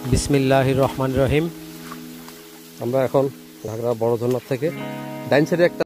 বিসমিল্লাহির রহমানির রহিম। আমরা এখন ঘাগড়া বড় ঝর্ণা থেকে ডাইন সাইডে একটা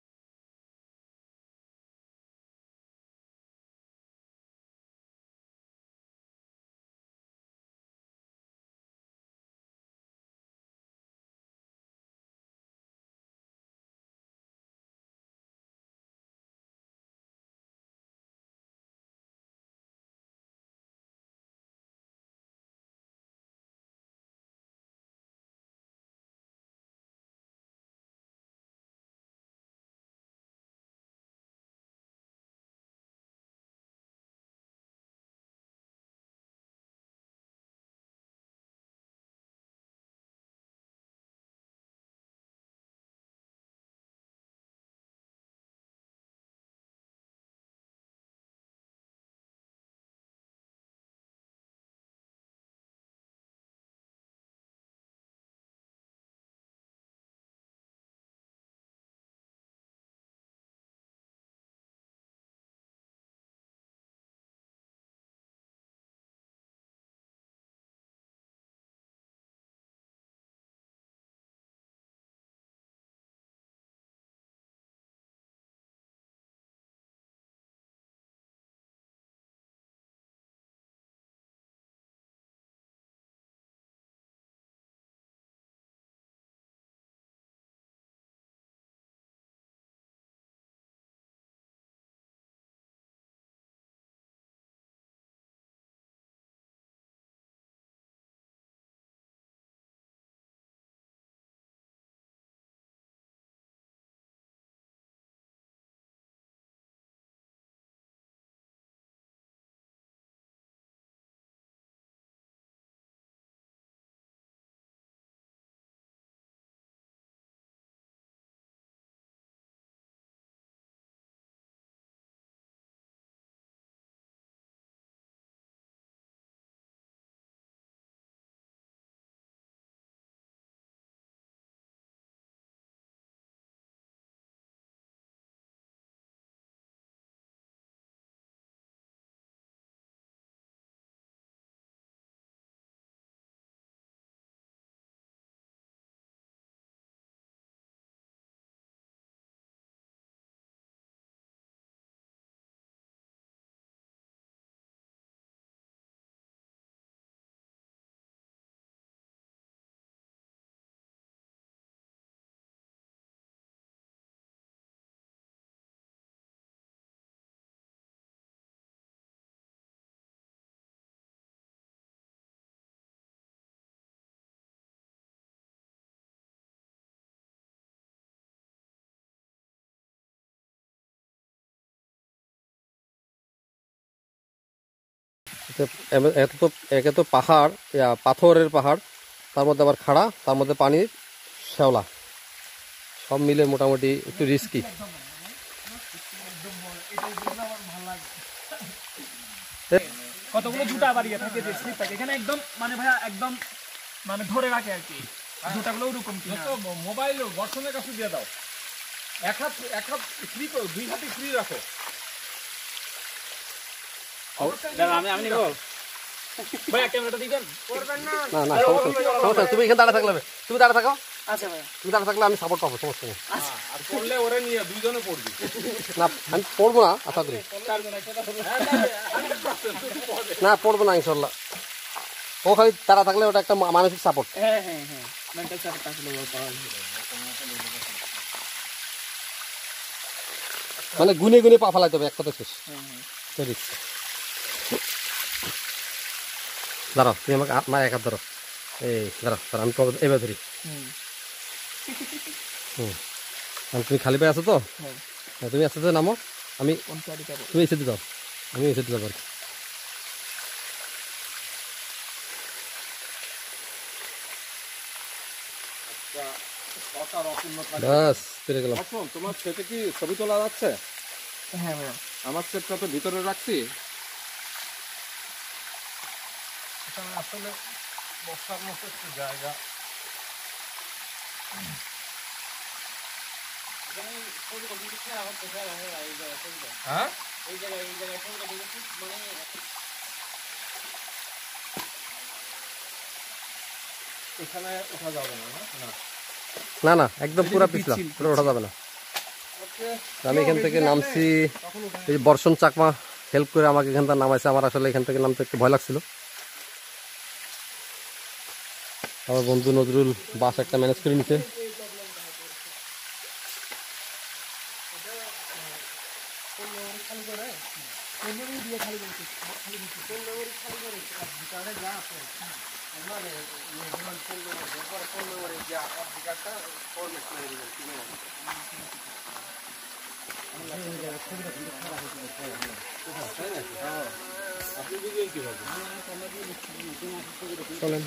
একে তো পাহাড়, পাথরের পাহাড়, তার মধ্যে আবার খাড়া, তার মধ্যে পানির শ্যাওলা, সব মিলে মোটামুটি একটু রিস্কি। কতগুলো জুতা বাড়িয়ে থাকে যে স্লিপ থাকে এখানে একদম মানে ভাইয়া একদম মানে ধরে রাখে আর কি জুতাগুলো ওরকম কি মোবাইল বর্ষণের কাছে দিয়ে দাও, এক হাত ফ্রি করো, দুই হাতে ফ্রি রাখো। আমি নিব ভাইয়া ক্যামেরাটা দিবেন না না সমস্যা, তুমি এখানে দাঁড়া থাকলে হবে, তুমি দাঁড়া থাকো। আচ্ছা ভাইয়া, তুমি দাঁড়া থাকলে আমি সাপোর্ট পাবো, সমস্যা নেই। আর পড়লে ওরে নিয়ে দুইজনে পড়বি। না আমি পড়বো না, আশা করি না পড়বো না ইনশাল্লাহ। ও খালি দাঁড়া থাকলে ওটা একটা মানসিক সাপোর্ট। হ্যাঁ হ্যাঁ হ্যাঁ মেন্টাল সাপোর্ট আসলে মানে গুনে গুনে পা ফেলাইতে হবে, এক কথা শেষ। দাঁড়াও, তুমি আমাকে মা এক হাত ধরো, এই দাঁড়াও দাঁড়া, আমি এবার ধরি। তুমি খালি পায়ে আছো তো, তুমি আস্তে আস্তে নামো, আমি তুমি এসে দিতে দাও, আমি এসে দিতে পারি। বাস পেরে গেলাম। তোমার সেটে কি ছবি তোলা যাচ্ছে? হ্যাঁ ভাইয়া, আমার সেটটা তো ভিতরে রাখছি। আসলে বসার মতো একটু জায়গা, হ্যাঁ এখানে ওঠা যাবে না, না? না না, একদম পুরো পিছলা, পুরো ওঠা যাবে না। আমি এখান থেকে নামছি, এই বর্ষণ চাকমা হেল্প করে আমাকে এখান থেকে নামাইছে। আমার আসলে এখান থেকে নামতে একটু ভয় লাগছিল। আমার বন্ধু নজরুল বাস একটা ম্যানেজ করে নিছে। চলেন।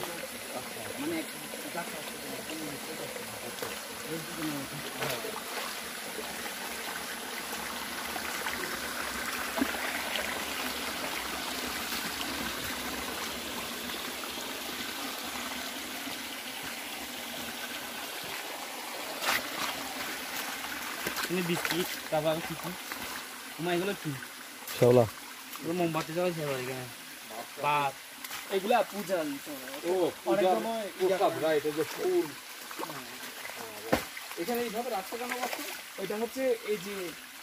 বিস্কিট তারপর কি কি এগুলো কি শ্যাওলা, মোমবাতি জ্বালাইছে এখানে, ভাত, এগুলা পূজা ও অনেক পূজার সময় প্রসাদ, রাইট, এই যে ফুল। এখানে এইভাবে রাস্তা কেন করছে? ওইটা হচ্ছে এই যে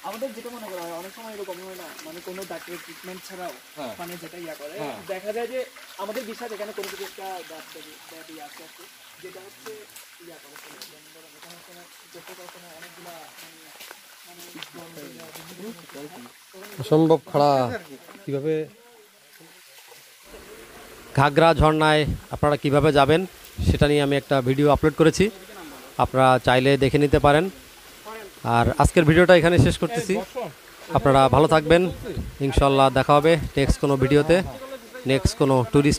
আমাদের যেটা মনে করা হয় অনেক সময় এরকম হয় না, মানে কোনো ডাক্তারের ট্রিটমেন্ট ছাড়াও হ্যাঁ। মানে যেটা ইয়া করে হ্যাঁ। দেখা যায় যে আমাদের বিশ্বাস এখানে কোনো কিছু একটা ব্যাধি আছে আর কি, যেটা হচ্ছে ইয়া করে অনেকগুলা অসম্ভব খাড়া। কিভাবে ঘাগরা ঝর্ণায় আপনারা কিভাবে যাবেন সেটা নিয়ে আমি একটা ভিডিও আপলোড করেছি, আপনারা চাইলে দেখে নিতে পারেন। আর আজকের ভিডিওটা এখানে শেষ করতেছি। আপনারা ভালো থাকবেন, ইনশাল্লাহ দেখা হবে নেক্সট কোনো ভিডিওতে, নেক্সট কোনো ট্যুরিস্ট